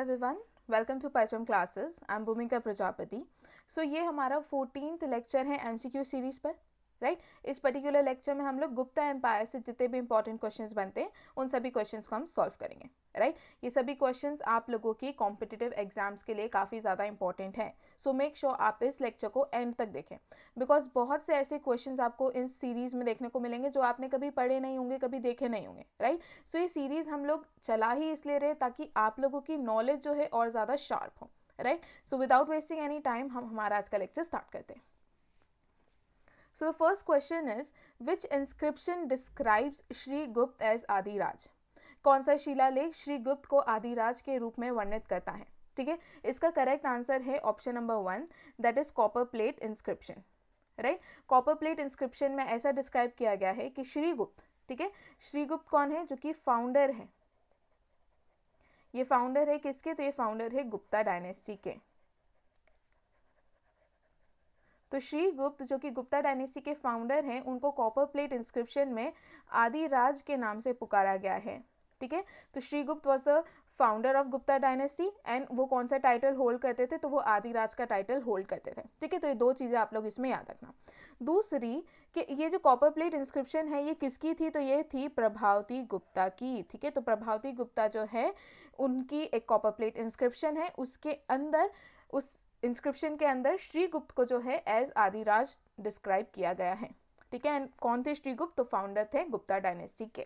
everyone, welcome to Pacham classes. I'm Bhumika Prajapati. So ये हमारा 14th lecture है MCQ series पर, right इस पर्टिकुलर लेक्चर में हम लोग गुप्ता एम्पायर से जितने भी इंपॉर्टेंट क्वेश्चंस बनते हैं उन सभी क्वेश्चंस को हम सॉल्व करेंगे, राइट ये सभी क्वेश्चंस आप लोगों की कॉम्पिटिटिव एग्जाम्स के लिए काफ़ी ज़्यादा इंपॉर्टेंट है. सो मेक श्योर आप इस लेक्चर को एंड तक देखें, बिकॉज बहुत से ऐसे क्वेश्चंस आपको इस सीरीज़ में देखने को मिलेंगे जो आपने कभी पढ़े नहीं होंगे, कभी देखे नहीं होंगे, राइट. सो ये सीरीज़ हम लोग चला ही इसलिए रहे ताकि आप लोगों की नॉलेज जो है और ज़्यादा शार्प हो, right. So without wasting any time हम हमारा आज का लेक्चर स्टार्ट करते हैं. So the first question is, which inscription describes Shri Gupta as Adiraj? कौन सा शिलालेख श्री गुप्त को आदिराज के रूप में वर्णित करता है? ठीक है, इसका करेक्ट आंसर है option number 1, that is copper plate inscription, right. Copper plate inscription में ऐसा डिस्क्राइब किया गया है कि श्री गुप्त, ठीक है, श्री गुप्त कौन है? जो कि फाउंडर है. ये फाउंडर है किसके? तो ये फाउंडर है गुप्ता डायनेस्टी के. तो श्री गुप्त जो कि गुप्ता डायनेस्टी के फाउंडर हैं, उनको कॉपर प्लेट इंस्क्रिप्शन में आदिराज के नाम से पुकारा गया है. ठीक है, तो श्री गुप्त was the founder of Gupta dynasty and वो कौन सा टाइटल होल्ड करते थे? तो वो आदिराज का टाइटल होल्ड करते थे. ठीक है, तो ये दो चीज़ें आप लोग इसमें याद रखना. दूसरी कि ये जो कॉपर प्लेट इंस्क्रिप्शन है ये किसकी थी? तो ये थी प्रभावती गुप्ता की. ठीक है, तो प्रभावती गुप्ता जो है उनकी एक कॉपर प्लेट इंस्क्रिप्शन है, उसके अंदर उस इंस्क्रिप्शन के अंदर श्री गुप्त को जो है एज आदिराज डिस्क्राइब किया गया है. ठीक है, कौन थे श्री गुप्त? तो फाउंडर थे गुप्ता डायनेस्टी के.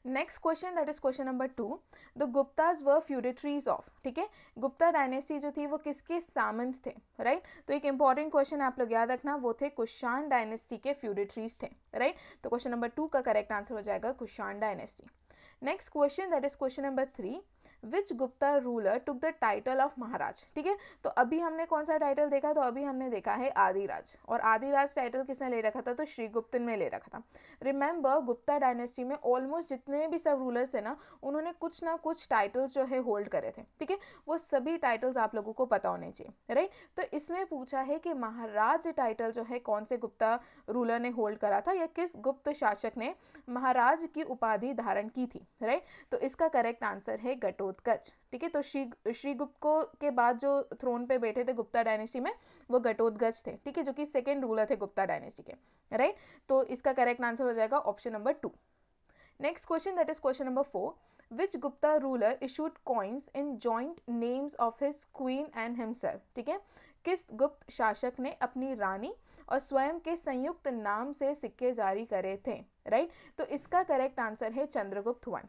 Next question, that is question number 2. The Gupta's were feudatories of. ठीक है, गुप्ता डायनेस्टी जो थी वो किसके सामंत थे, राइट. तो एक इंपॉर्टेंट क्वेश्चन आप लोग याद रखना, वो थे कुषाण डायनेस्टी के फ्यूडेटरीज थे, राइट. तो क्वेश्चन नंबर 2 का करेक्ट आंसर हो जाएगा Kushan dynasty. Next question, that is question number 3. Which Gupta ruler took the title of Maharaj. ठीक है, तो अभी हमने कौन सा टाइटल देखा? तो अभी हमने देखा है आदिराज, और आदिराज टाइटल किसने ले रखा था? तो श्री गुप्त ने ले रखा था. रिमेंबर गुप्ता डायनेस्टी में ऑलमोस्ट जितने भी सब रूलर्स थे ना, उन्होंने कुछ ना कुछ टाइटल्स जो है होल्ड करे थे. ठीक है, वो सभी टाइटल्स आप लोगों को पता होने चाहिए, राइट. तो इसमें पूछा है कि महाराज टाइटल जो है कौन से गुप्ता रूलर ने होल्ड करा था, या किस गुप्त शासक ने महाराज की उपाधि धारण की थी, राइट. तो इसका करेक्ट आंसर है घटोत्कच. ठीक है, तो श्री गुप्त को के बाद जो थ्रोन पे बैठे थे गुप्ता डायनेस्टी में, वो घटोत्कच थे. ठीक है, जो कि सेकेंड रूलर थे गुप्ता डायनेस्टी के, राइट. तो इसका करेक्ट आंसर हो जाएगा option number 2. Next question, that is question number 4. Which Gupta ruler issued coins in joint names of his queen and himself. ठीक है, किस गुप्त शासक ने अपनी रानी और स्वयं के संयुक्त नाम से सिक्के जारी करे थे, राइट. तो इसका करेक्ट आंसर है चंद्रगुप्त 1.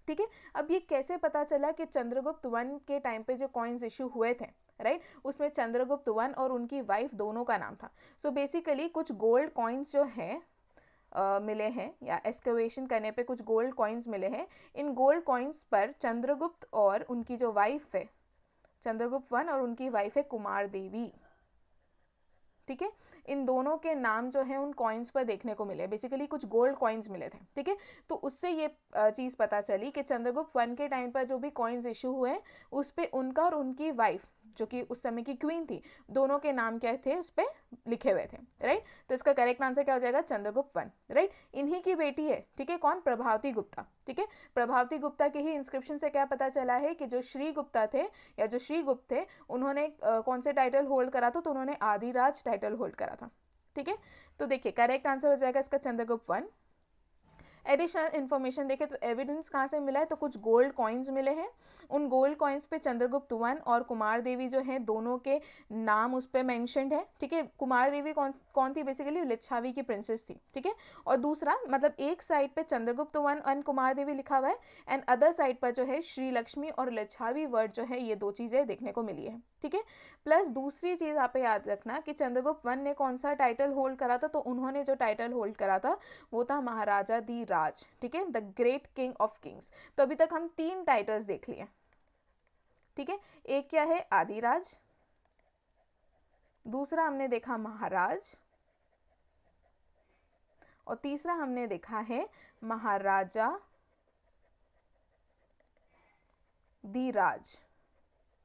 ठीक है, अब ये कैसे पता चला कि चंद्रगुप्त 1 के टाइम पे जो कॉइन्स इशू हुए थे, राइट, उसमें चंद्रगुप्त 1 और उनकी वाइफ दोनों का नाम था. सो बेसिकली कुछ गोल्ड कॉइन्स जो हैं मिले हैं, या एक्सकवेशन करने पे कुछ गोल्ड कॉइन्स मिले हैं. इन गोल्ड कॉइन्स पर चंद्रगुप्त और उनकी जो वाइफ है, चंद्रगुप्त 1 और उनकी वाइफ है कुमार देवी. ठीक है, इन दोनों के नाम जो है उन कॉइन्स पर देखने को मिले. बेसिकली कुछ गोल्ड कॉइन्स मिले थे. ठीक है, तो उससे ये चीज़ पता चली कि चंद्रगुप्त 1 के टाइम पर जो भी कॉइन्स इशू हुए उस पर उनका और उनकी वाइफ जो कि उस समय की क्वीन थी, दोनों के नाम क्या थे उस पर लिखे हुए थे, राइट. तो इसका करेक्ट आंसर क्या हो जाएगा? चंद्रगुप्त 1, राइट. इन्हीं की बेटी है. ठीक है, कौन? प्रभावती गुप्ता. ठीक है, प्रभावती गुप्ता के ही इंस्क्रिप्शन से क्या पता चला है कि जो श्री गुप्ता थे या जो श्री गुप्त थे, उन्होंने कौन से टाइटल होल्ड करा था? तो उन्होंने आदिराज टाइटल होल्ड करा था. ठीक है, तो देखिए करेक्ट आंसर हो जाएगा इसका चंद्रगुप्त 1. एडिशनल इन्फॉर्मेशन देखें तो एविडेंस कहाँ से मिला है? तो कुछ गोल्ड कॉइन्स मिले हैं. उन गोल्ड कॉइन्स पे चंद्रगुप्त 1 और कुमार देवी जो हैं दोनों के नाम उस पर मैंशनड है. ठीक है, कुमार देवी कौन थी? बेसिकली लिच्छावी की प्रिंसेस थी. ठीक है, और दूसरा मतलब एक साइड पे चंद्रगुप्त 1 एंड कुमार देवी लिखा हुआ है, एंड अदर साइड पर जो है श्री लक्ष्मी और लिच्छावी वर्ड जो है, ये दो चीज़ें देखने को मिली है. ठीक है, प्लस दूसरी चीज़ आप याद रखना कि चंद्रगुप्त 1 ने कौन सा टाइटल होल्ड करा था? तो उन्होंने जो टाइटल होल्ड करा था वो था महाराजा दी राज. ठीक है, the great king of Kings. तो अभी तक हम 3 टाइटल्स देख लिए. ठीक है, एक क्या है? आदिराज. दूसरा हमने देखा महाराज, और तीसरा हमने देखा है महाराजा दी राज.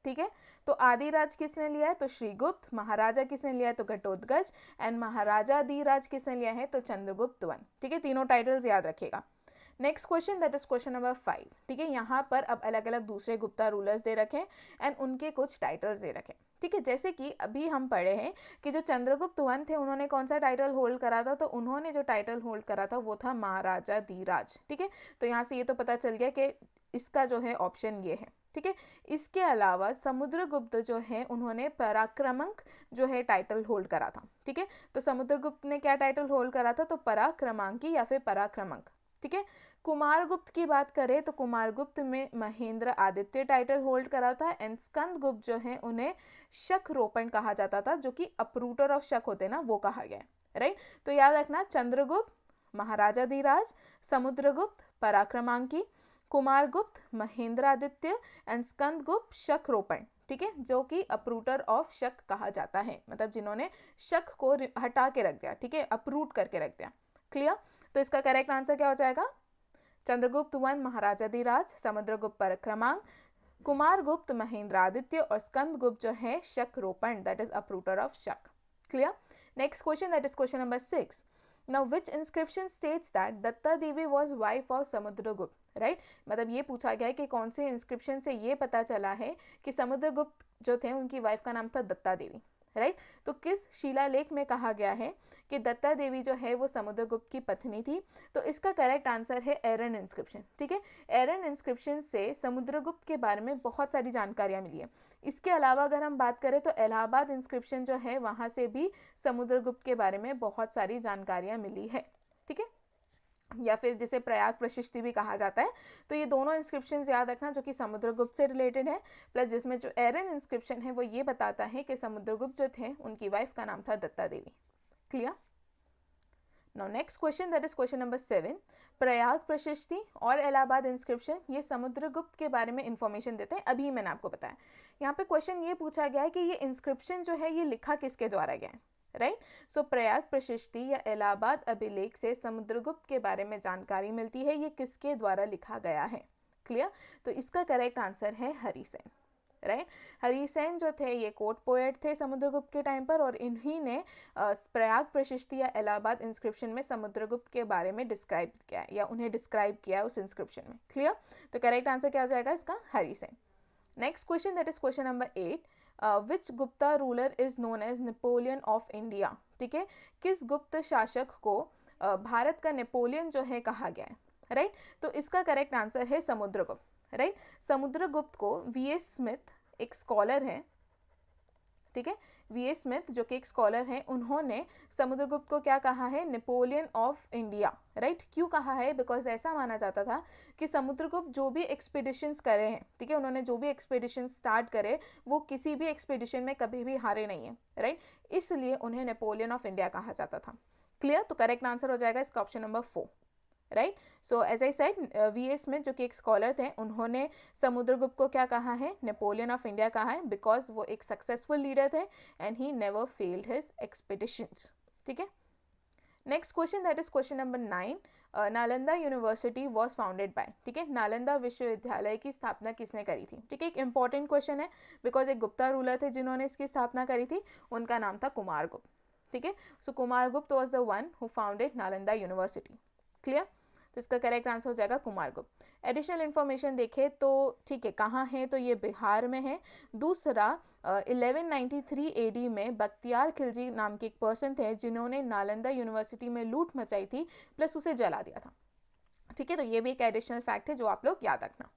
ठीक है, तो आदिराज किसने लिया है? तो श्रीगुप्त. महाराजा किसने लिया है? तो घटोत्कच. एंड महाराजा दी राज किसने लिया है? तो चंद्रगुप्त 1. ठीक है, तीनों टाइटल्स याद रखिएगा. Next question that is question number 5, ठीक है। यहाँ पर अब अलग अलग दूसरे गुप्ता रूलर्स दे रखे हैं एंड उनके कुछ टाइटल्स दे रखे हैं, ठीक है। जैसे कि अभी हम पढ़े हैं कि जो चंद्रगुप्त वन थे उन्होंने कौन सा टाइटल होल्ड करा था, तो उन्होंने जो टाइटल होल्ड करा था वो था महाराजा धीराज, ठीक है। तो यहाँ से ये तो पता चल गया कि इसका जो है ऑप्शन ये है, ठीक है। इसके अलावा समुद्रगुप्त जो है उन्होंने पराक्रमंक जो है टाइटल होल्ड करा था, ठीक है। तो समुद्रगुप्त ने क्या टाइटल होल्ड करा था, तो पराक्रमांकी या फिर पराक्रमंक, ठीक है। कुमारगुप्त की बात करें तो कुमारगुप्त में महेंद्र आदित्य टाइटल होल्ड करा था एंड स्कंदगुप्त जो है उन्हें शक रोपण कहा जाता था, जो कि अपरूटर ऑफ शक होते ना, वो कहा गया है, राइट। तो याद रखना, चंद्रगुप्त महाराजा धीराज, समुद्रगुप्त पराक्रमांकी, कुमारगुप्त महेंद्रादित्य एंड स्कंदगुप्त शक रोपण, ठीक है, जो कि अपरूटर ऑफ शक कहा जाता है, मतलब जिन्होंने शक को हटा के रख दिया, ठीक है, अपरूट करके रख दिया। क्लियर। तो इसका करेक्ट आंसर क्या हो जाएगा, चंद्रगुप्त वन महाराजा धीराज, समुद्रगुप्त पराक्रमांक, कुमारगुप्त महेंद्रादित्य और स्कंदगुप्त जो है शक रोपण, that is uprooter of Shaka. Clear. Next question that is question number 6. Now which inscription states that Datta Devi was wife of Samudragupta, right. मतलब ये पूछा गया है कि कौन से इंस्क्रिप्शन से ये पता चला है कि समुद्रगुप्त जो थे उनकी वाइफ का नाम था दत्ता देवी, राइट। तो किस शिलालेख में कहा गया है कि दत्ता देवी जो है वो समुद्रगुप्त की पत्नी थी, तो इसका करेक्ट आंसर है एरन इंस्क्रिप्शन, ठीक है। एरन इंस्क्रिप्शन से समुद्रगुप्त के बारे में बहुत सारी जानकारियां मिली है। इसके अलावा अगर हम बात करें तो इलाहाबाद इंस्क्रिप्शन जो है वहां से भी समुद्रगुप्त के बारे में बहुत सारी जानकारियां मिली है, ठीक है, या फिर जिसे प्रयाग प्रशिष्टि भी कहा जाता है। तो ये दोनों इंस्क्रिप्शन याद रखना जो कि समुद्रगुप्त से रिलेटेड है, प्लस जिसमें जो एरन इंस्क्रिप्शन है वो ये बताता है कि समुद्रगुप्त जो थे उनकी वाइफ का नाम था Datta Devi. Clear. Now next question that is question number 7. Prayag Prashasti और इलाहाबाद इंस्क्रिप्शन ये समुद्रगुप्त के बारे में इंफॉर्मेशन देते हैं, अभी मैंने आपको बताया। यहाँ पे क्वेश्चन ये पूछा गया है कि ये इंस्क्रिप्शन जो है ये लिखा किसके द्वारा गया है, राइट। सो प्रयाग प्रशिष्टि या इलाहाबाद अभिलेख से समुद्रगुप्त के बारे में जानकारी मिलती है, ये किसके द्वारा लिखा गया है। क्लियर। तो इसका करेक्ट आंसर है हरिसेन, राइट। हरिसेन जो थे ये कोर्ट पोएट थे समुद्रगुप्त के टाइम पर, और इन्हीं ने प्रयाग प्रशिष्टि या इलाहाबाद इंस्क्रिप्शन में समुद्रगुप्त के बारे में डिस्क्राइब किया या उन्हें डिस्क्राइब किया उस इंस्क्रिप्शन में। क्लियर। तो करेक्ट आंसर क्या हो जाएगा इसका, Harisena. Next question that is question number 8. Which Gupta ruler is known as Napoleon of India, ठीक है। किस गुप्त शासक को भारत का नेपोलियन जो है कहा गया है, राइट। तो इसका करेक्ट आंसर है समुद्रगुप्त, राइट। समुद्रगुप्त को वी.एस. स्मिथ एक स्कॉलर है, ठीक है, वी.एस. स्मिथ जो कि एक स्कॉलर हैं, उन्होंने समुद्रगुप्त को क्या कहा है, नेपोलियन ऑफ इंडिया, राइट। क्यों कहा है, बिकॉज ऐसा माना जाता था कि समुद्रगुप्त जो भी एक्सपीडिशंस करे हैं, ठीक है, उन्होंने जो भी एक्सपीडिशन स्टार्ट करे वो किसी भी एक्सपीडिशन में कभी भी हारे नहीं है, राइट। इसलिए उन्हें नेपोलियन ऑफ इंडिया कहा जाता था। क्लियर। तो करेक्ट आंसर हो जाएगा इसका option number 4, right. So as I said, V S. Smith जो कि एक स्कॉलर थे, उन्होंने समुद्रगुप्त को क्या कहा है, नेपोलियन ऑफ इंडिया कहा है, बिकॉज वो एक सक्सेसफुल लीडर थे and he never failed his expeditions, ठीक है। Next question that is question number 9. Nalanda university was founded by, ठीक है, नालंदा विश्वविद्यालय की स्थापना किसने करी थी, ठीक है। एक इंपॉर्टेंट क्वेश्चन है बिकॉज एक गुप्ता रूलर थे जिन्होंने इसकी स्थापना करी थी, उनका नाम था कुमारगुप्त, ठीक है। So Kumaragupta was the one who founded Nalanda university. Clear. तो इसका करेक्ट आंसर हो जाएगा कुमारगुप्त। एडिशनल इन्फॉर्मेशन देखें तो ठीक है, कहाँ है, तो ये बिहार में है। दूसरा 1193 एडी में बख्तियार खिलजी नाम के एक पर्सन थे जिन्होंने नालंदा यूनिवर्सिटी में लूट मचाई थी, प्लस उसे जला दिया था, ठीक है। तो ये भी एक एडिशनल फैक्ट है जो आप लोग याद रखना।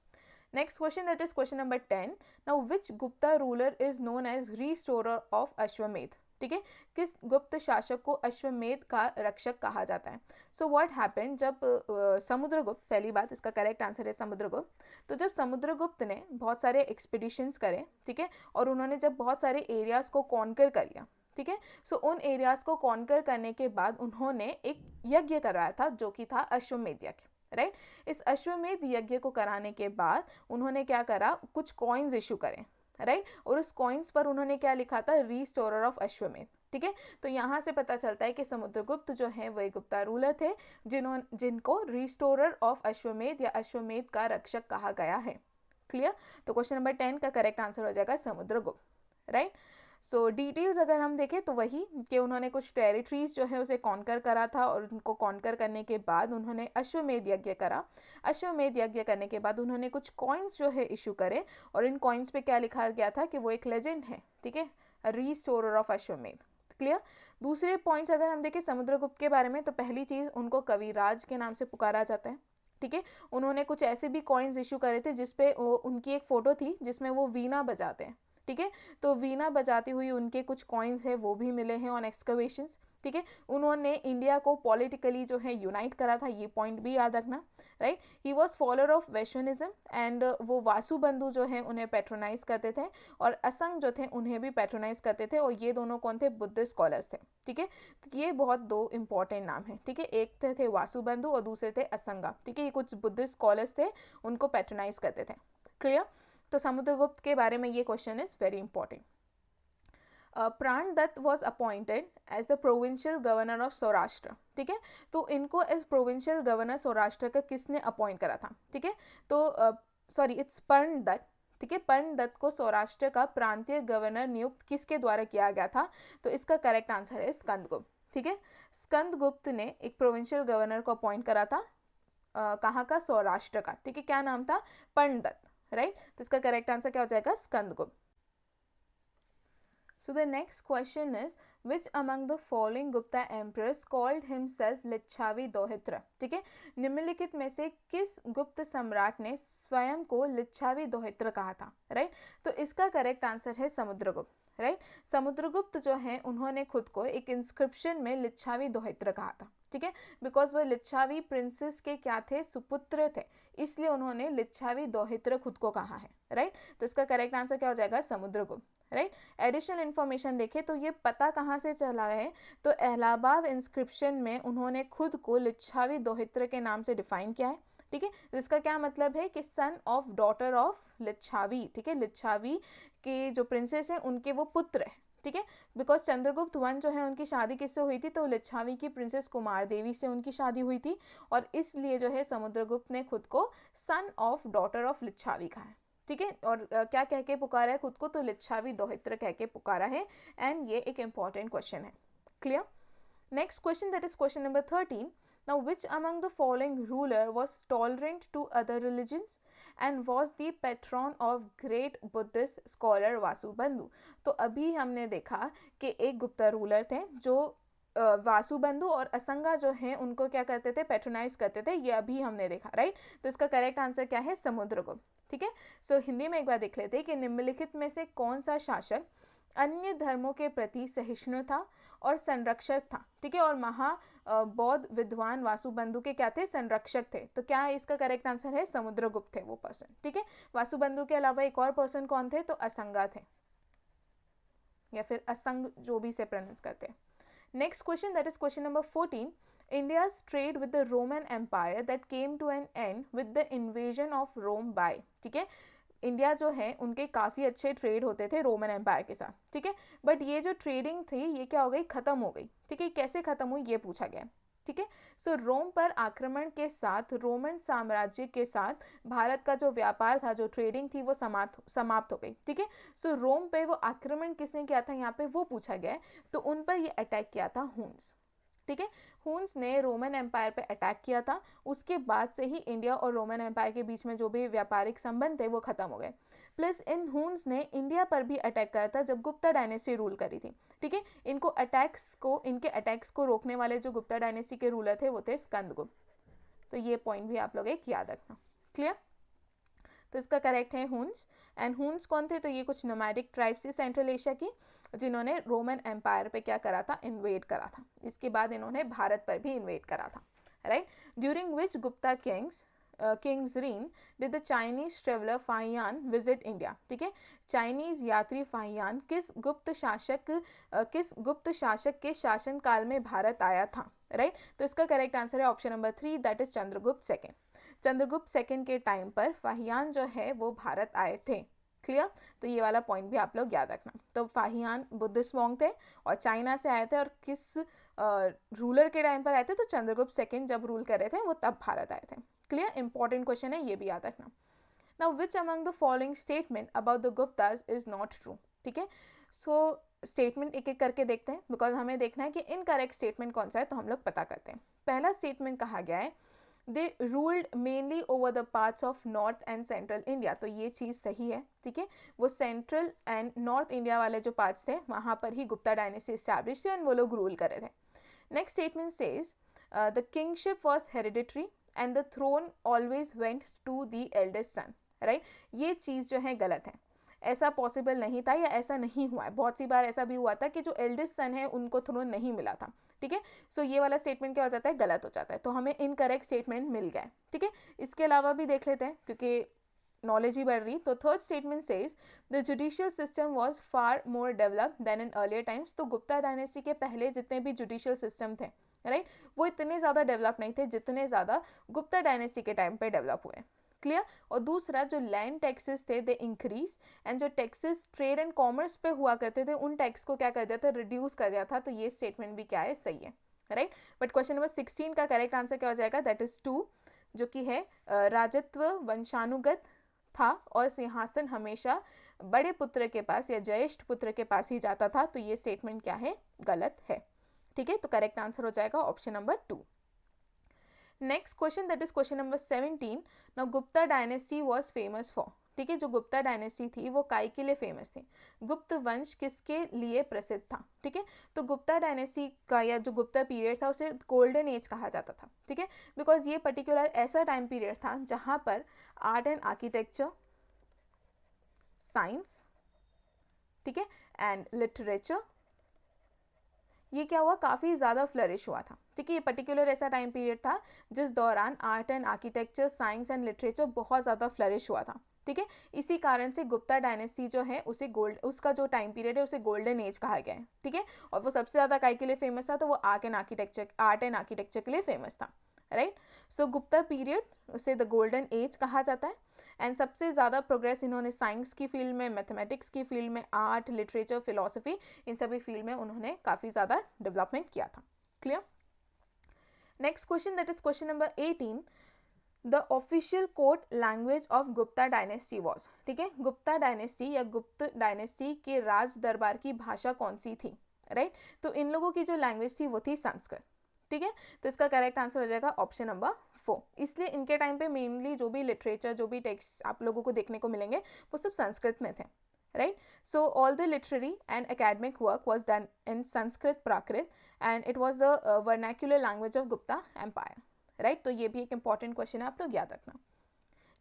Next question that is question number 10. Now which Gupta ruler is known as restorer of Ashvamedha, ठीक है। किस गुप्त शासक को अश्वमेध का रक्षक कहा जाता है। सो व्हाट हैपेंड, जब समुद्रगुप्त, पहली बात इसका करेक्ट आंसर है समुद्रगुप्त। तो जब समुद्रगुप्त ने बहुत सारे एक्सपीडिशंस करे, ठीक है, और उन्होंने जब बहुत सारे एरियाज को कॉन्कर कर लिया, ठीक है, सो उन एरियाज को कॉन्कर करने के बाद उन्होंने एक यज्ञ करवाया था जो कि था अश्वमेध यज्ञ, राइट। इस अश्वमेध यज्ञ को कराने के बाद उन्होंने क्या करा, कुछ कॉइन्स इशू करें, राइट, और उस कॉइन्स पर उन्होंने क्या लिखा था, रिस्टोरर ऑफ अश्वमेध, ठीक है। तो यहाँ से पता चलता है कि समुद्रगुप्त जो है वही गुप्ता रूलर थे जिनको रिस्टोरर ऑफ अश्वमेध या अश्वमेध का रक्षक कहा गया है। क्लियर। तो क्वेश्चन नंबर 10 का करेक्ट आंसर हो जाएगा समुद्रगुप्त, राइट। सो डिटेल्स अगर हम देखें तो वही कि उन्होंने कुछ टेरिटरीज जो है उसे कॉन्कर करा था, और उनको कॉन्कर करने के बाद उन्होंने अश्वमेध यज्ञ करा। अश्वमेध यज्ञ करने के बाद उन्होंने कुछ कॉइन्स जो है इशू करे, और इन कॉइन्स पे क्या लिखा गया था कि वो एक लेजेंड है, ठीक है, रीस्टोरर ऑफ अश्वमेध। क्लियर। दूसरे पॉइंट्स अगर हम देखें समुद्रगुप्त के बारे में, तो पहली चीज़ उनको कविराज के नाम से पुकारा जाता है, ठीक है। उन्होंने कुछ ऐसे भी कॉइन्स इशू करे थे जिसपे उनकी एक फ़ोटो थी जिसमें वो वीणा बजाते हैं, ठीक है। तो वीणा बजाती हुई उनके कुछ कॉइन्स हैं वो भी मिले हैं ऑन एक्सकवेशंस, ठीक है। उन्होंने इंडिया को पॉलिटिकली जो है यूनाइट करा था, ये पॉइंट भी याद रखना, right. He was follower of Vaishnavism, and वो वासु बंधु जो है उन्हें पैट्रोनाइज करते थे, और असंग जो थे उन्हें भी पैट्रोनाइज करते थे, और ये दोनों कौन थे? बुद्धिस्ट स्कॉलर्स थे, ठीक है। तो ये बहुत दो इंपॉर्टेंट नाम हैं, ठीक है। एक थे वासु बंधु और दूसरे थे असंगा, ठीक है। ये कुछ बुद्धिस्ट स्कॉलर्स थे, उनको पैट्रोनाइज करते थे। क्लियर। तो समुद्रगुप्त के बारे में ये question is very important. Pran Datt was appointed as the provincial governor of Saurashtra, ठीक है। तो इनको एज प्रोविंशियल गवर्नर सौराष्ट्र का किसने अपॉइंट करा था? ठीक है, तो सॉरी इट्स पर्ण दत्त, ठीक है। पर्ण दत्त को सौराष्ट्र का प्रांतीय गवर्नर नियुक्त किसके द्वारा किया गया था? तो इसका करेक्ट आंसर है स्कंदगुप्त, ठीक है। स्कंदगुप्त ने एक प्रोविंशियल गवर्नर को अपॉइंट करा था, कहाँ का? सौराष्ट्र का, ठीक है। क्या नाम था? पर्ण दत्त, राइट। तो इसका करेक्ट आंसर क्या हो जाएगा? Skandagupta. So the next question is, which among the following Gupta emperors called himself लिच्छावी दोहित्र, ठीक है। निम्नलिखित में से किस गुप्त सम्राट ने स्वयं को लिच्छावी दोहित्र कहा था? राइट। तो इसका करेक्ट आंसर है समुद्रगुप्त, राइट। समुद्रगुप्त जो है उन्होंने खुद को एक इंस्क्रिप्शन में लिच्छावी दोहित्र कहा था, ठीक है। बिकॉज वो लिच्छावी प्रिंसेस के क्या थे? सुपुत्र थे, इसलिए उन्होंने लिच्छावी दोहित्र खुद को कहा है, राइट। तो इसका करेक्ट आंसर क्या हो जाएगा? समुद्रगुप्त, राइट। एडिशनल इन्फॉर्मेशन देखें तो ये पता कहाँ से चला है? तो इलाहाबाद इंस्क्रिप्शन में उन्होंने खुद को लिच्छावी दोहित्र के नाम से डिफाइन किया है, ठीक है। जिसका क्या मतलब है कि सन ऑफ डॉटर ऑफ लिच्छावी, ठीक है। लिच्छावी के जो प्रिंसेस हैं उनके वो पुत्र हैं, ठीक है। बिकॉज चंद्रगुप्त वन जो है उनकी शादी किससे हुई थी? तो लिच्छावी की प्रिंसेस कुमार देवी से उनकी शादी हुई थी, और इसलिए जो है समुद्रगुप्त ने खुद को सन ऑफ डॉटर ऑफ लिच्छावी कहा है, ठीक है। और क्या कह के पुकारा है खुद को? तो लिच्छावी दोहित्र कह के पुकारा है, एंड ये एक इंपॉर्टेंट क्वेश्चन है। Clear. Next question, that is question number 13. Now, which among the following ruler was tolerant to other religions and was the patron of great Buddhist scholar वासुबंधु? तो अभी हमने देखा कि एक गुप्ता रूलर थे जो वासुबंधु और असंगा जो हैं उनको क्या करते थे? पैट्रोनाइज करते थे, ये अभी हमने देखा, राइट। तो इसका करेक्ट आंसर क्या है? समुद्रगुप्त, ठीक है। सो हिंदी में एक बार देख लेते हैं कि निम्नलिखित में से कौन सा शासक अन्य धर्मों के प्रति सहिष्णु था और संरक्षक था, ठीक है। और बौद्ध विद्वान वासुबंधु के क्या थे? संरक्षक थे। तो क्या इसका करेक्ट आंसर है? समुद्रगुप्त थे वो पर्सन, ठीक है। वासुबंधु के अलावा एक और पर्सन कौन थे? तो असंगा थे, या फिर असंग, जो भी से प्रोनाउंस करते हैं। Next question, that is question number 14. India's trade with the Roman Empire that came to an end with the invasion of Rome by, ठीक है। इंडिया जो है उनके काफ़ी अच्छे ट्रेड होते थे रोमन एम्पायर के साथ, ठीक है। बट ये जो ट्रेडिंग थी ये क्या हो गई? ख़त्म हो गई, ठीक है। कैसे ख़त्म हुई ये पूछा गया, ठीक है। सो रोम पर आक्रमण के साथ रोमन साम्राज्य के साथ भारत का जो व्यापार था, जो ट्रेडिंग थी, वो समाप्त हो गई, ठीक है। सो रोम पे वो आक्रमण किसने किया था यहाँ पे वो पूछा गया है। तो उन पर ये अटैक किया था हुन्स, ठीक है। हुन्स ने रोमन एम्पायर पे अटैक किया था, उसके बाद से ही इंडिया और रोमन एम्पायर के बीच में जो भी व्यापारिक संबंध थे वो खत्म हो गए। प्लस इन हुन्स ने इंडिया पर भी अटैक करा था जब गुप्ता डायनेस्टी रूल करी थी, ठीक है। इनके अटैक्स को रोकने वाले जो गुप्ता डायनेस्टी के रूलर थे वो थे स्कंदगुप्त। तो ये पॉइंट भी आप लोग एक याद रखना। क्लियर। तो इसका करेक्ट है हुन्स। एंड हुन्स कौन थे? तो ये कुछ नोमैडिक ट्राइब्स थी सेंट्रल एशिया की, जिन्होंने रोमन एम्पायर पे क्या करा था? इन्वेड करा था। इसके बाद इन्होंने भारत पर भी इन्वेड करा था, right. During which Gupta kings reign did the Chinese traveller Fahien visit India, ठीक है। चाइनीज यात्री फाहियान किस गुप्त शासक के शासन काल में भारत आया था, राइट। तो इसका करेक्ट आंसर है option number 3, that is Chandragupta second. Chandragupta second के टाइम पर फाहियान जो है वो भारत आए थे। क्लियर। तो ये वाला पॉइंट भी आप लोग याद रखना। तो फाहियान बुद्धिस्ट मॉन्क थे और चाइना से आए थे, और किस रूलर के टाइम पर आए थे? तो चंद्रगुप्त सेकेंड जब रूल कर रहे थे वो तब भारत आए थे। क्लियर। इंपॉर्टेंट क्वेश्चन है, ये भी याद रखना। Now which among the following statement about the Gupta's is not true, ठीक है। सो स्टेटमेंट एक एक करके देखते हैं, बिकॉज हमें देखना है कि इनकरेक्ट स्टेटमेंट कौन सा है, तो हम लोग पता करते हैं। पहला स्टेटमेंट कहा गया है दे ruled mainly over the parts of north and central India, तो ये चीज़ सही है, ठीक है। वो सेंट्रल एंड नॉर्थ इंडिया वाले जो पार्ट्स थे वहाँ पर ही गुप्ता डायनेस्टी इस्टेब्लिश थी एंड वो लोग रूल करे थे। Next statement says the kingship was hereditary and the throne always went to the eldest son, right. ये चीज़ जो है गलत है, ऐसा पॉसिबल नहीं था या ऐसा नहीं हुआ है। बहुत सी बार ऐसा भी हुआ था कि जो एल्डेस्ट सन है उनको थ्रोन नहीं मिला था, ठीक है। सो ये वाला स्टेटमेंट क्या हो जाता है, गलत हो जाता है, तो हमें इनकरेक्ट स्टेटमेंट मिल गया है, ठीक है। इसके अलावा भी देख लेते हैं क्योंकि नॉलेज ही बढ़ रही। तो third statement says the judicial system was far more developed than in earlier times, तो गुप्ता डायनेस्टी के पहले जितने भी जुडिशियल सिस्टम थे, राइट, वो इतने ज़्यादा डेवलप नहीं थे जितने ज़्यादा गुप्ता डायनेस्टी के टाइम पे डेवलप हुए, क्लियर। और दूसरा जो लैंड टैक्सेस थे दे इंक्रीज एंड जो टैक्सेस ट्रेड एंड कॉमर्स पे हुआ करते थे उन टैक्स को क्या कर दिया था, रिड्यूस कर दिया था, तो ये स्टेटमेंट भी क्या है, सही है, राइट। बट क्वेश्चन नंबर 16 का करेक्ट आंसर क्या हो जाएगा, दैट इज 2, जो कि है राजत्व वंशानुगत था और सिंहासन हमेशा बड़े पुत्र के पास या ज्येष्ठ पुत्र के पास ही जाता था, तो ये स्टेटमेंट क्या है, गलत है, ठीक है। तो करेक्ट आंसर हो जाएगा option number 2। Next question that is question number 17। Now Gupta dynasty was famous for, ठीक है, जो गुप्ता डायनेस्टी थी वो काय के लिए फेमस थी, गुप्त वंश किसके लिए प्रसिद्ध था, ठीक है। तो गुप्ता डायनेस्टी का या जो गुप्ता पीरियड था उसे गोल्डन एज कहा जाता था, ठीक है, बिकॉज ये पर्टिकुलर ऐसा टाइम पीरियड था जहाँ पर आर्ट एंड आर्किटेक्चर, साइंस, ठीक है, एंड लिटरेचर, ये क्या हुआ, काफ़ी ज़्यादा फ्लरिश हुआ था, ठीक है। ये पर्टिकुलर ऐसा टाइम पीरियड था जिस दौरान art and architecture, science and literature बहुत ज़्यादा फ्लरिश हुआ था, ठीक है। इसी कारण से गुप्ता डायनेस्टी जो है उसे उसका जो टाइम पीरियड है उसे गोल्डन एज कहा गया है, ठीक है। और वो सबसे ज़्यादा काय के लिए फेमस था, तो वो आर्ट एंड आर्किटेक्चर के लिए फेमस था, राइट। सो गुप्ता पीरियड उसे द गोल्डन एज कहा जाता है एंड सबसे ज़्यादा प्रोग्रेस इन्होंने साइंस की फील्ड में, मैथमेटिक्स की फील्ड में, आर्ट, लिटरेचर, फिलोसफी, इन सभी फील्ड में उन्होंने काफ़ी ज़्यादा डेवलपमेंट किया था, clear. Next question that is question number 18। The official court language of Gupta dynasty was, ठीक है, गुप्ता डायनेस्टी या गुप्त डायनेस्टी के राज दरबार की भाषा कौन सी थी, राइट। तो इन लोगों की जो लैंग्वेज थी वो थी संस्कृत, ठीक है। तो इसका करेक्ट आंसर हो जाएगा ऑप्शन नंबर 4। इसलिए इनके टाइम पे मेनली जो भी लिटरेचर, जो भी टेक्स्ट आप लोगों को देखने को मिलेंगे वो सब संस्कृत में थे, right. So all the literary and academic work was done in Sanskrit Prakrit and it was the vernacular language of Gupta empire, right. तो ये भी एक इंपॉर्टेंट क्वेश्चन है, आप लोग याद रखना।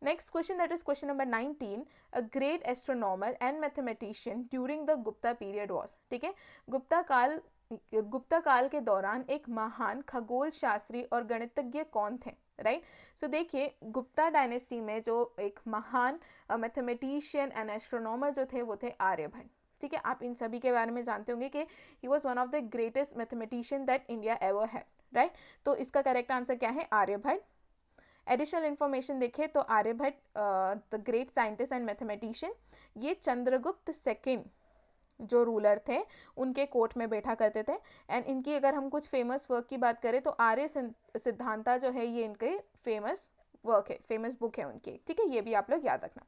Next question that is question number 19। A great astronomer and mathematician during the Gupta period was, ठीक है, गुप्ता काल के दौरान एक महान खगोल शास्त्री और गणितज्ञ कौन थे, राइट। सो देखिए गुप्ता डायनेस्टी में जो एक महान मैथमेटिशियन एंड एस्ट्रोनॉमर जो थे वो थे आर्यभट्ट, ठीक है। आप इन सभी के बारे में जानते होंगे कि he was one of the greatest mathematician that India ever had, right. तो इसका करेक्ट आंसर क्या है, आर्यभट्ट। एडिशनल इन्फॉर्मेशन देखें तो Aryabhata the great scientist and mathematician, ये चंद्रगुप्त सेकेंड जो रूलर थे उनके कोर्ट में बैठा करते थे एंड इनकी अगर हम कुछ फेमस वर्क की बात करें तो आर्य सिद्धांता जो है ये इनके फेमस वर्क है, फेमस बुक है उनकी, ठीक है। ये भी आप लोग याद रखना।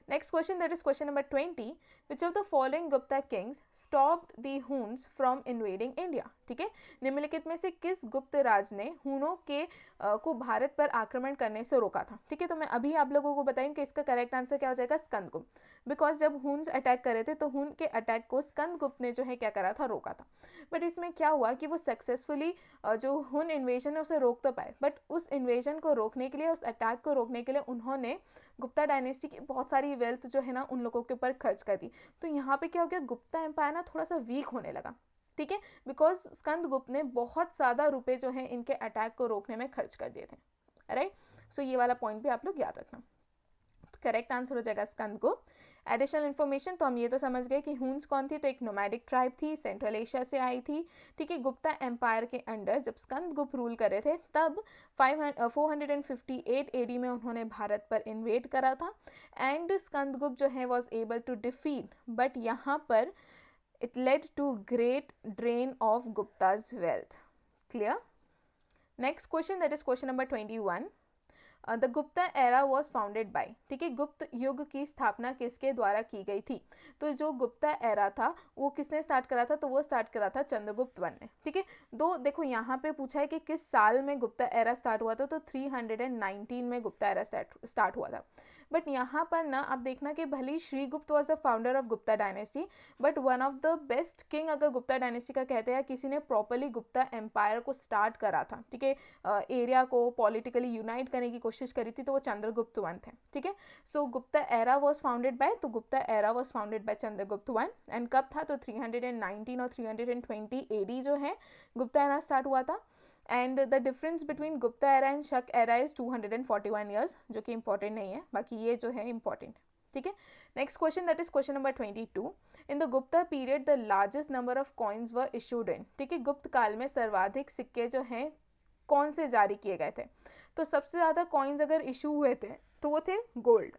Next question that is question number 20। Which of the following Gupta Kings stopped the Hund's from invading India, ठीक है, निम्नलिखित में से किस गुप्त राज ने हुनों के को भारत पर आक्रमण करने से रोका था, ठीक है। तो मैं अभी आप लोगों को बताऊं कि इसका करेक्ट आंसर क्या हो जाएगा, स्कंदगुप्त, बिकॉज जब हुन्स अटैक करे थे तो हुन के अटैक को स्कंदगुप्त ने जो है क्या करा था, रोका था। बट इसमें क्या हुआ कि वो सक्सेसफुली जो हुन इन्वेजन है उसे रोक तो पाए, बट उस इन्वेजन को रोकने के लिए, उस अटैक को रोकने के लिए उन्होंने गुप्ता डायनेस्टी की बहुत सारी वेल्थ जो है ना उन लोगों के ऊपर खर्च कर दी। तो यहाँ पे क्या हो गया, गुप्ता एम्पायर ना थोड़ा सा वीक होने लगा, ठीक है, बिकॉज स्कंदगुप्त ने बहुत ज़्यादा रुपए जो है इनके अटैक को रोकने में खर्च कर दिए थे, राइट। सो ये वाला पॉइंट भी आप लोग याद रखना। करेक्ट आंसर हो जाएगा स्कंदगुप्त। एडिशनल इन्फॉर्मेशन तो हम ये तो समझ गए कि हुन्स कौन थी, तो एक नोमैडिक ट्राइब थी, सेंट्रल एशिया से आई थी, ठीक है। गुप्ता एम्पायर के अंडर जब स्कंदगुप्त रूल कर रहे थे तब 458 एडी में उन्होंने भारत पर इन्वेड करा था एंड स्कंदगुप्त जो है was able to defeat, but यहाँ पर it led to great drain of Gupta's wealth, clear. Next question that is question number 21। The Gupta era was founded by, ठीक है, गुप्त युग की स्थापना किसके द्वारा की गई थी? तो जो गुप्ता एरा था वो किसने स्टार्ट करा था? तो वो स्टार्ट करा था चंद्रगुप्त वन ने, ठीक है। दो देखो यहाँ पे पूछा है कि किस साल में गुप्ता एरा स्टार्ट हुआ था, तो 319 में गुप्ता एरा स्टार्ट हुआ था। बट यहाँ पर ना आप देखना कि भले ही Shrigupta was the founder of Gupta dynasty, but one of the best king अगर गुप्ता डायनेस्टी का कहते हैं, किसी ने प्रॉपरली गुप्ता एम्पायर को स्टार्ट करा था, ठीक है, एरिया को पॉलिटिकली यूनाइट करने की कोशिश करी थी, तो वो चंद्रगुप्त वन थे, ठीक है। So Gupta era was founded by, तो Gupta era was founded by Chandragupta one. And कब था? तो 319 और 320 AD जो है गुप्ता एरा स्टार्ट हुआ था। And the difference between Gupta era and शक एरा इज 241 ईयर्स, जो कि इंपॉर्टेंट नहीं है, बाकी ये जो है इंपॉर्टेंट, ठीक है। Next question, that is question number 22। In the Gupta period the largest number of coins were issued in, ठीक है, गुप्त काल में सर्वाधिक सिक्के जो हैं कौन से जारी किए गए थे? तो सबसे ज़्यादा कॉइन्स अगर इशू हुए थे तो वो थे गोल्ड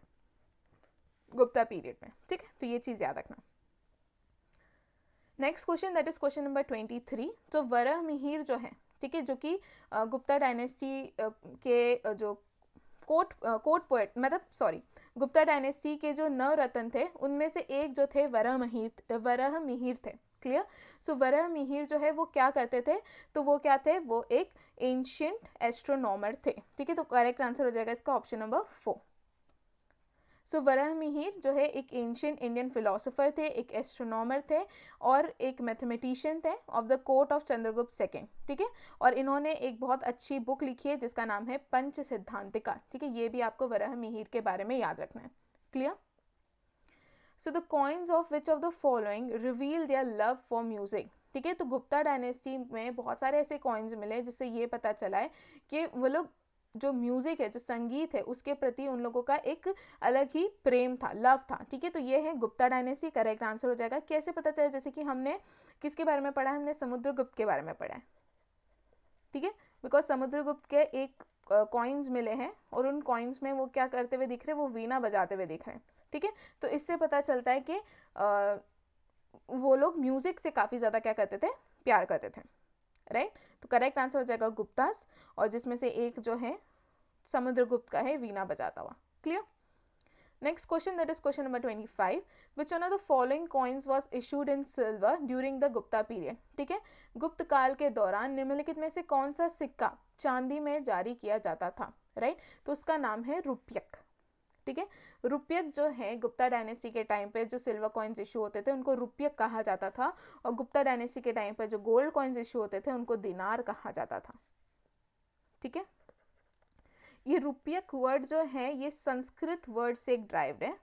गुप्ता पीरियड में, ठीक है, तो ये चीज़ याद रखना। Next question, that is question number 23। तो वराह मिहिर जो है, ठीक है, जो कि गुप्ता डायनेस्टी के जो कोर्ट पोएट, मतलब सॉरी, गुप्ता डायनेस्टी के जो नवरत्न थे उनमें से एक जो थे वराह मिहिर थे, क्लियर। सो वराह मिहिर जो है वो क्या करते थे? तो वो क्या थे? वो एक एंशिएंट एस्ट्रोनॉमर थे, ठीक है, तो करेक्ट आंसर हो जाएगा इसका ऑप्शन नंबर 4। सो वराह मिहिर जो है एक एंशिएंट इंडियन फिलोसोफर थे, एक एस्ट्रोनॉमर थे और एक मैथमेटिशियन थे of the court of Chandragupta second, ठीक है। और इन्होंने एक बहुत अच्छी बुक लिखी है जिसका नाम है पंच सिद्धांतिका, ठीक है, ये भी आपको वराह मिहिर के बारे में याद रखना है, clear. So the coins of which of the following reveal their love for music, ठीक है, तो गुप्ता डायनेस्टी में बहुत सारे ऐसे कॉइन्स मिले जिससे ये पता चला है कि वो लोग जो म्यूजिक है, जो संगीत है, उसके प्रति उन लोगों का एक अलग ही प्रेम था, लव था, ठीक है, तो ये है गुप्ता डायनेस्टी, करेक्ट आंसर हो जाएगा। कैसे पता चला? जैसे कि हमने किसके बारे में पढ़ा है? हमने समुद्रगुप्त के बारे में पढ़ा है, ठीक है, बिकॉज समुद्रगुप्त के एक कॉइन्स मिले हैं और उन कॉइन्स में वो क्या करते हुए दिख रहे हैं? वो वीणा बजाते हुए दिख रहे हैं, ठीक है, तो इससे पता चलता है कि वो लोग म्यूजिक से काफ़ी ज़्यादा क्या करते थे? प्यार करते थे, राइट। तो करेक्ट आंसर हो जाएगा गुप्तास, और जिसमें से एक जो है समुद्रगुप्त का है, वीणा बजाता हुआ, clear. Next question, that is question number 25। Which one of the following coins was issued in silver during the Gupta period, ठीक है, गुप्त काल के दौरान निम्नलिखित में से कौन सा सिक्का चांदी में जारी किया जाता था, राइट, तो उसका नाम है रुपयक, ठीक है। रुपयक जो है गुप्ता डायनेस्टी के टाइम पे जो सिल्वर कॉइन्स इशू होते थे उनको रुपयक कहा जाता था, और गुप्ता डायनेस्टी के टाइम पे जो गोल्ड कॉइन्स इशू होते थे उनको दिनार कहा जाता था, ठीक है। ये रुपयक वर्ड जो है ये संस्कृत वर्ड से एक ड्राइव्ड है,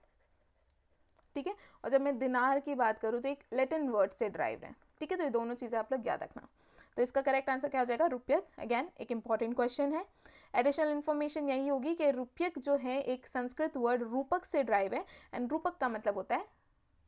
ठीक है, और जब मैं दिनार की बात करूँ तो एक लैटिन वर्ड से ड्राइव्ड है, ठीक है, तो ये दोनों चीज़ें आप लोग याद रखना। तो इसका करेक्ट आंसर क्या हो जाएगा? रुपयक। अगेन एक इंपॉर्टेंट क्वेश्चन है, एडिशनल इन्फॉर्मेशन यही होगी कि रुपयक जो है एक संस्कृत वर्ड रूपक से ड्राइव है, एंड रूपक का मतलब होता है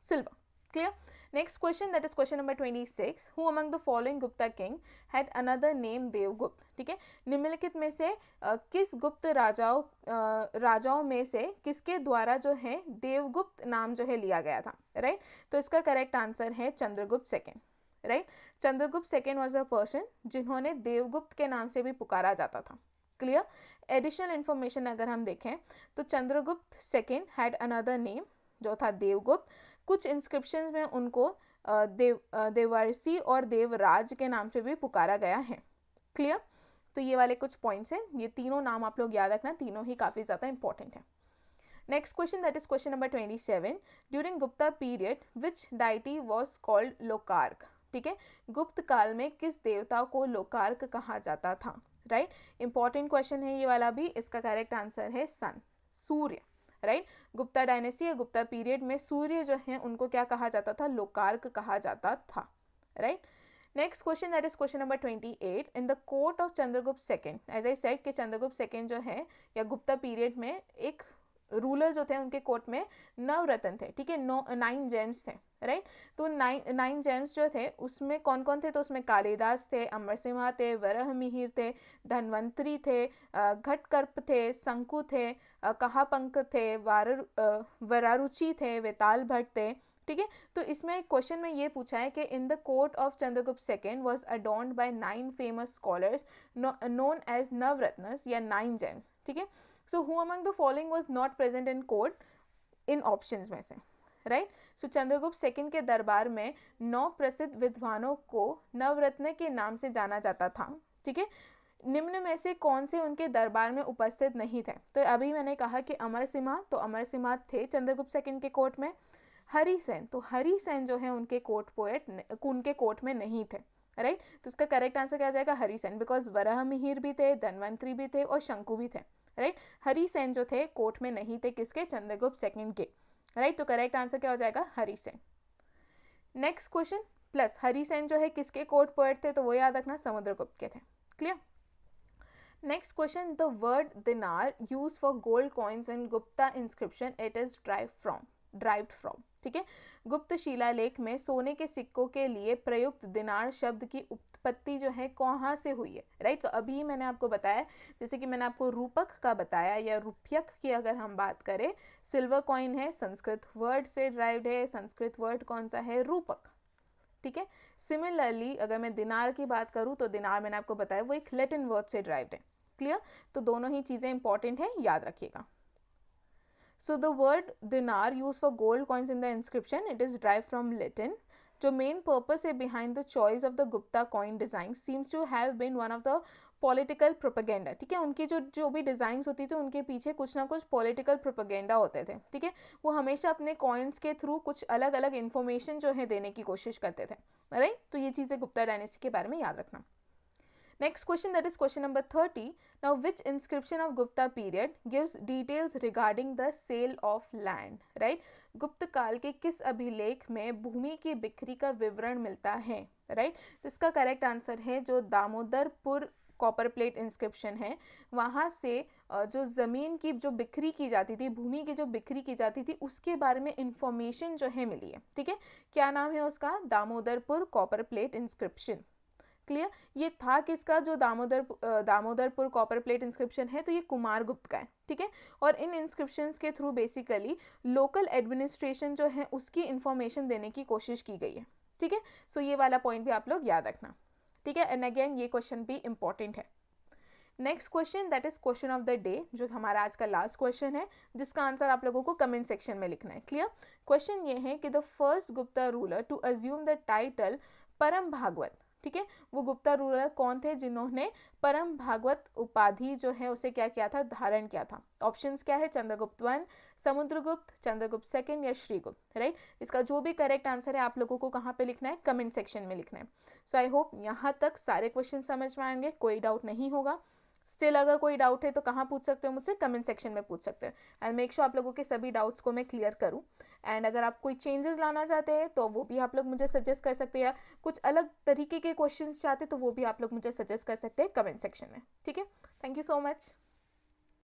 silver, clear. Next question, that is question number 26। Who among the following Gupta king had another name Devagupta, ठीक है, निम्नलिखित में से किस गुप्त राजाओं में से किसके द्वारा जो है देवगुप्त नाम जो है लिया गया था, राइट। तो इसका करेक्ट आंसर है Chandragupta second, right. Chandragupta second was a person जिन्होंने देवगुप्त के नाम से भी पुकारा जाता था, क्लियर। एडिशनल इन्फॉर्मेशन अगर हम देखें तो Chandragupta second had another name जो था देवगुप्त। कुछ इंस्क्रिप्शंस में उनको देवर्षि और देवराज के नाम से भी पुकारा गया है, क्लियर। तो ये वाले कुछ पॉइंट्स हैं, ये तीनों नाम आप लोग याद रखना, तीनों ही काफ़ी ज़्यादा इंपॉर्टेंट है। Next question, that is question number 27। During Gupta period which deity was called Lokarka, ठीक है, गुप्त काल में किस देवता को लोकार्क कहा जाता था, राइट। इंपॉर्टेंट क्वेश्चन है ये वाला भी, इसका करेक्ट आंसर है सन, सूर्य, राइट। गुप्ता डायनेस्टी या गुप्ता पीरियड में सूर्य जो है उनको क्या कहा जाता था? लोकार्क कहा जाता था, right. Next question, that is question number 28। In the court of Chandragupta second, as I said कि चंद्रगुप्त सेकेंड जो है या गुप्ता पीरियड में एक रूलर जो थे उनके कोर्ट में नवरत्न थे, ठीक है, 9 जेम्स थे, राइट। तो 9 जेम्स जो थे उसमें कौन कौन थे? तो उसमें कालिदास थे, अमरसिम्हा थे, वराह मिहिर थे, धन्वंतरी थे, घटकर्प थे, शंकु थे, कहापंक थे, वरारुचि थे, वेताल भट्ट थे, ठीक ठीक है। तो इसमें क्वेश्चन में ये पूछा है कि in the court of Chandragupta second was adorned by 9 famous scholars known as Navratnas या 9 जेम्स, ठीक है। So who among the following was not present in court, in options में से, राइट। सो चंद्रगुप्त सेकंड के दरबार में 9 प्रसिद्ध विद्वानों को नवरत्न के नाम से जाना जाता था, ठीक है। निम्न में से कौन से उनके दरबार में उपस्थित नहीं थे? तो अभी मैंने कहा कि अमर सिम्हा, तो अमर सिम्हा थे चंद्रगुप्त सेकंड के कोर्ट में। हरिसेन, तो हरिसेन जो है उनके कोर्ट पोएट उनके कोर्ट में नहीं थे, राइट। तो उसका करेक्ट आंसर क्या आ जाएगा? हरिसेन, बिकॉज वराह मिहिर भी थे, धनवंतरी भी थे और शंकु भी थे, राइट। हरिसेन जो थे कोर्ट में नहीं थे, किसके? चंद्रगुप्त सेकंड के, राइट। तो करेक्ट आंसर क्या हो जाएगा? Harisena. Next question, plus Harisena जो है किसके कोर्ट पोएट थे? तो वो याद रखना, समुद्रगुप्त के थे। Clear. Next question, the word dinar use for gold coins in Gupta inscription, it is derived from, ठीक है। गुप्त शिलालेख में सोने के सिक्कों के लिए प्रयुक्त दिनार शब्द की उत्पत्ति जो है कहाँ से हुई है, राइट। तो अभी मैंने आपको बताया, जैसे कि मैंने आपको रूपक का बताया या रुपयक की अगर हम बात करें, सिल्वर कॉइन है, संस्कृत वर्ड से ड्राइव्ड है, संस्कृत वर्ड कौन सा है? रूपक, ठीक है। सिमिलरली अगर मैं दिनार की बात करूं तो दिनार मैंने आपको बताया वो एक लैटिन वर्ड से ड्राइव्ड है। क्लियर। तो दोनों ही चीजें इंपॉर्टेंट है, याद रखिएगा। So the word dinar use for gold coins in the inscription, it is derive from Latin. जो मेन पर्पस है behind the choice of the Gupta coin design seems to have been one of the political propaganda, ठीक है। उनकी जो भी designs होती थी उनके पीछे कुछ ना कुछ पॉलिटिकल प्रोपेगेंडा होते थे, ठीक है। वो हमेशा अपने कॉइन्स के थ्रू कुछ अलग अलग इन्फॉर्मेशन जो है देने की कोशिश करते थे, राइट। तो ये चीज़ें गुप्ता डायनेस्टी के बारे में याद रखना। Next question, that is question number 30. Now, which inscription of Gupta period gives details regarding the sale of land? Right? गुप्त काल के किस अभिलेख में भूमि की बिक्री का विवरण मिलता है? राइट। तो इसका करेक्ट आंसर है जो दामोदरपुर कॉपर प्लेट इंस्क्रिप्शन है, वहाँ से जो ज़मीन की जो बिक्री की जाती थी, भूमि की जो बिक्री की जाती थी, उसके बारे में इंफॉर्मेशन जो है मिली है, ठीक है। क्या नाम है उसका? Damodarpur copper plate inscription. Clear. ये था किसका? जो दामोदरपुर कॉपर प्लेट इंस्क्रिप्शन है, तो ये कुमार गुप्त का है, ठीक है। और इन इंस्क्रिप्शंस के थ्रू बेसिकली लोकल एडमिनिस्ट्रेशन जो है उसकी इंफॉर्मेशन देने की कोशिश की गई है, ठीक है। सो ये वाला पॉइंट भी आप लोग याद रखना, ठीक है। एंड अगेन ये क्वेश्चन भी इंपॉर्टेंट है। Next question, that is question of the day, जो हमारा आज का लास्ट क्वेश्चन है, जिसका आंसर आप लोगों को कमेंट सेक्शन में लिखना है। क्लियर। क्वेश्चन ये है कि the first Gupta ruler to assume the title Param Bhagavata, ठीक है, वो गुप्ता रूलर कौन थे जिन्होंने परम भागवत उपाधि जो है उसे क्या किया था? धारण किया था। ऑप्शंस क्या है? चंद्रगुप्त वन, समुद्रगुप्त, चंद्रगुप्त सेकंड या श्रीगुप्त, राइट। इसका जो भी करेक्ट आंसर है आप लोगों को कहाँ पे लिखना है? कमेंट सेक्शन में लिखना है। सो आई होप यहाँ तक सारे क्वेश्चन समझ में आएंगे, कोई डाउट नहीं होगा। स्टिल अगर कोई डाउट है तो कहाँ पूछ सकते हो? मुझसे कमेंट सेक्शन में पूछ सकते हो। आई मेक श्योर आप लोगों के सभी डाउट्स को मैं क्लियर करूँ। एंड अगर आप कोई चेंजेस लाना चाहते हैं तो वो भी आप लोग मुझे सजेस्ट कर सकते हैं, या कुछ अलग तरीके के क्वेश्चंस चाहते हैं तो वो भी आप लोग मुझे सजेस्ट कर सकते हैं कमेंट सेक्शन में, ठीक है। Thank you so much.